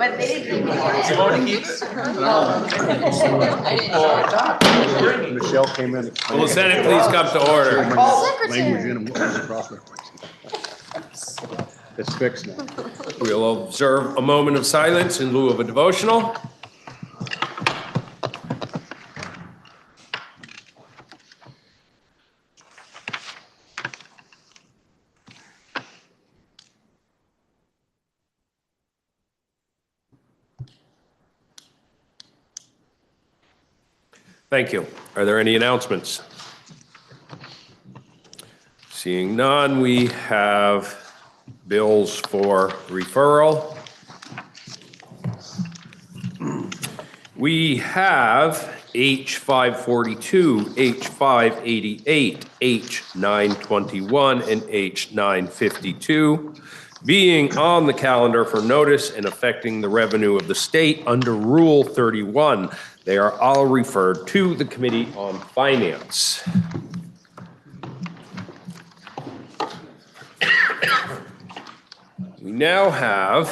But they didn't keep it. You want to keep it? Michelle came in. Will the Senate please come to order? Language in and what was the cross-reference. It's fixed now. We'll observe a moment of silence in lieu of a devotional. Thank you. Are there any announcements? Seeing none, we have bills for referral. We have H542, H588, H921, and H952 being on the calendar for notice and affecting the revenue of the state under Rule 31. They are all referred to the Committee on Finance. We now have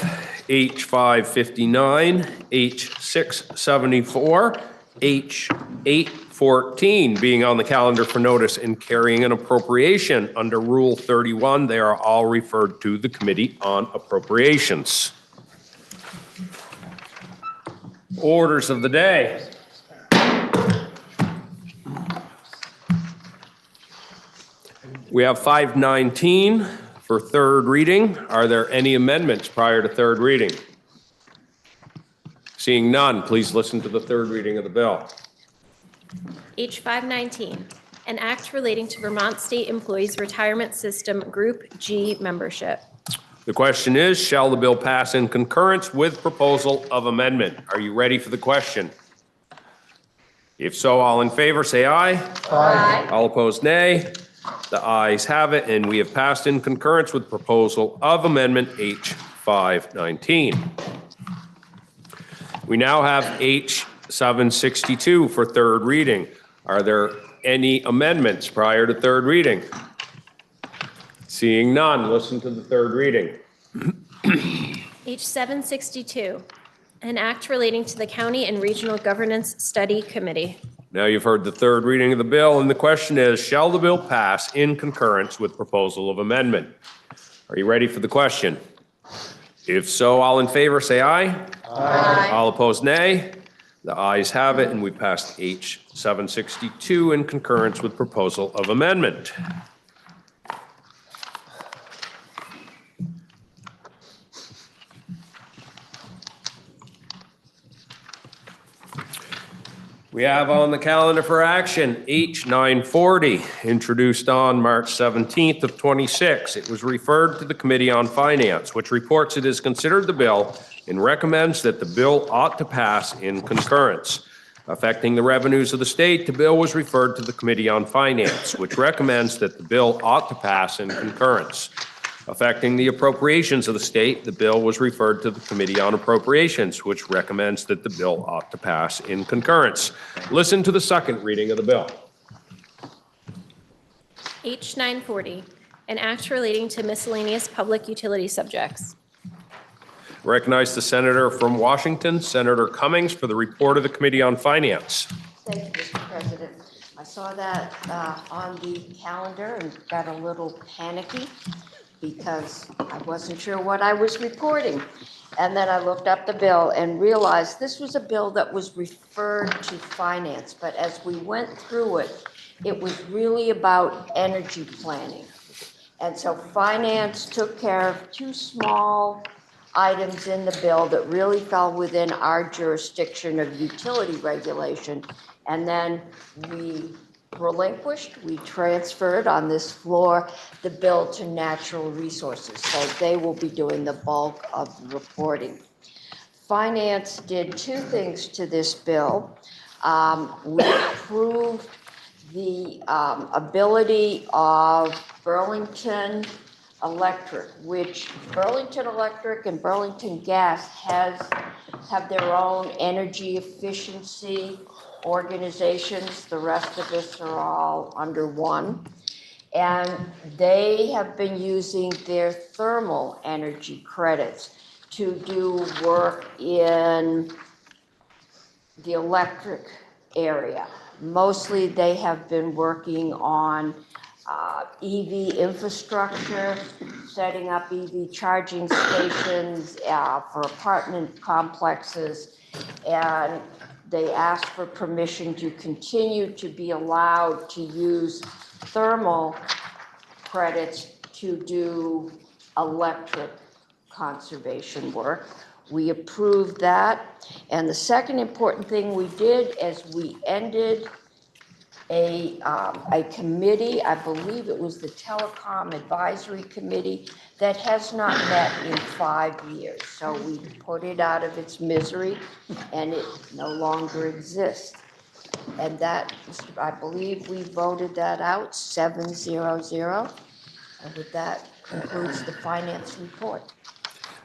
H559, H674, H814 being on the calendar for notice and carrying an appropriation under Rule 31. They are all referred to the Committee on Appropriations. Orders of the day. We have 519 for third reading. Are there any amendments prior to third reading? Seeing none, please listen to the third reading of the bill. H519, an act relating to Vermont State Employees Retirement System Group G membership. The question is, shall the bill pass in concurrence with proposal of amendment? Are you ready for the question? If so, all in favor, say aye. Aye. All opposed, nay. The ayes have it, and we have passed in concurrence with proposal of amendment H519. We now have H762 for third reading. Are there any amendments prior to third reading? Seeing none, listen to the third reading. H762, an act relating to the County and Regional Governance Study Committee. Now you've heard the third reading of the bill, and the question is, shall the bill pass in concurrence with proposal of amendment? Are you ready for the question? If so, all in favor, say aye. Aye. All opposed, nay. The ayes have it, and we passed H762 in concurrence with proposal of amendment. We have on the calendar for action H940, introduced on March 17th of 26. It was referred to the Committee on Finance, which reports it has considered the bill and recommends that the bill ought to pass in concurrence. Affecting the revenues of the state, the bill was referred to the Committee on Finance, which recommends that the bill ought to pass in concurrence. Affecting the appropriations of the state, the bill was referred to the Committee on Appropriations, which recommends that the bill ought to pass in concurrence. Listen to the second reading of the bill. H940, an act relating to miscellaneous public utility subjects. Recognize the senator from Washington, Senator Cummings, for the report of the Committee on Finance. Thank you, Mr. President. I saw that on the calendar and got a little panicky because I wasn't sure what I was reporting. And then I looked up the bill and realized this was a bill that was referred to finance. But as we went through it, it was really about energy planning. And so finance took care of two small items in the bill that really fell within our jurisdiction of utility regulation. And then we transferred on this floor the bill to natural resources. So they will be doing the bulk of the reporting. Finance did two things to this bill. We approved the ability of Burlington Electric, which Burlington Electric and Burlington Gas have their own energy efficiency organizations. The rest of us are all under one. And they have been using their thermal energy credits to do work in the electric area. Mostly they have been working on EV infrastructure, setting up EV charging stations for apartment complexes. And they asked for permission to continue to be allowed to use thermal credits to do electric conservation work. We approved that. And the second important thing we did is we ended a committee, I believe it was the Telecom Advisory Committee, that has not met in 5 years. So we put it out of its misery, and it no longer exists. And that, I believe we voted that out, 7-0-0. And with that concludes the finance report.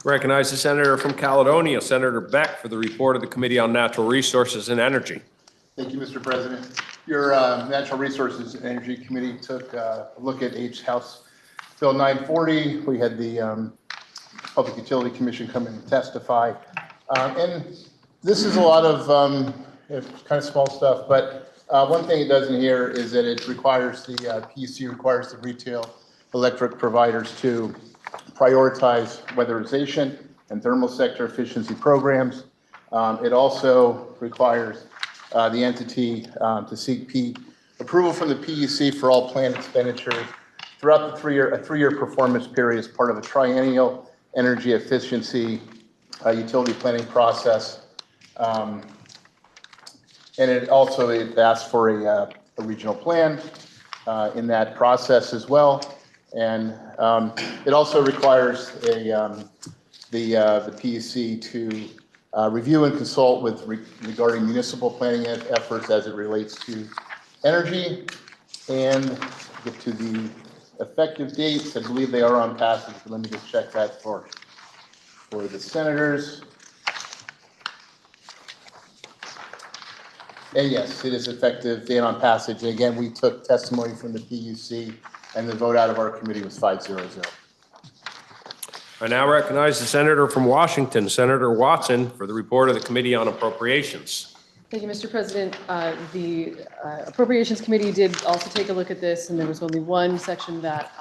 Recognize the senator from Caledonia, Senator Beck, for the report of the Committee on Natural Resources and Energy. Thank you, Mr. President. Your Natural Resources and Energy Committee took a look at House Bill 940. We had the Public Utility Commission come in and testify. And this is a lot of kind of small stuff, but one thing it does in here is that it requires the PUC requires the retail electric providers to prioritize weatherization and thermal sector efficiency programs. It also requires the entity to seek approval from the PUC for all planned expenditures throughout the three-year performance period as part of a triennial energy efficiency utility planning process. And it also asks for a regional plan in that process as well. And it also requires the PUC to review and consult regarding municipal planning efforts as it relates to energy, and get to the effective dates. I believe they are on passage, but let me just check that for the senators. And yes, it is effective date on passage. And again, we took testimony from the PUC, and the vote out of our committee was 5-0-0. I now recognize the senator from Washington, Senator Watson, for the report of the Committee on Appropriations. Thank you, Mr. President. The Appropriations Committee did also take a look at this, and there was only one section that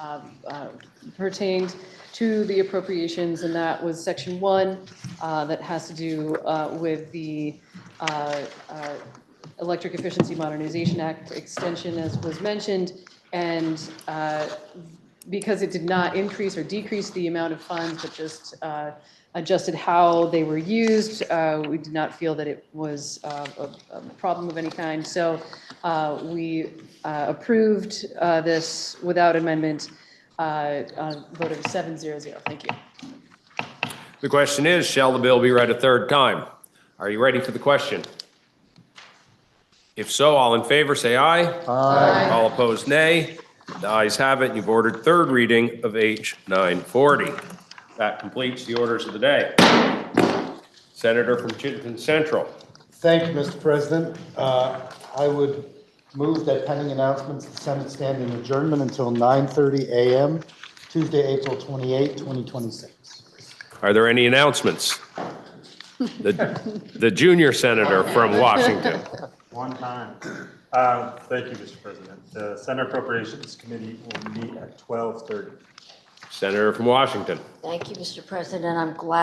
pertained to the appropriations, and that was Section 1 that has to do with the Electric Efficiency Modernization Act extension, as was mentioned. And because it did not increase or decrease the amount of funds, but just adjusted how they were used, we did not feel that it was a problem of any kind. So we approved this without amendment on a vote of 7-0-0. Thank you. The question is, shall the bill be read a third time? Are you ready for the question? If so, all in favor say aye. Aye. All opposed, nay. The ayes have it. You've ordered third reading of H 940. That completes the orders of the day. Senator from Chittenden Central. Thank you, Mr. President. I would move that pending announcements, the Senate stand in adjournment until 9:30 a.m., Tuesday, April 28, 2026. Are there any announcements? The junior senator from Washington. One time. Thank you, Mr. President. The Senate Appropriations Committee will meet at 12:30. Senator from Washington. Thank you, Mr. President. I'm glad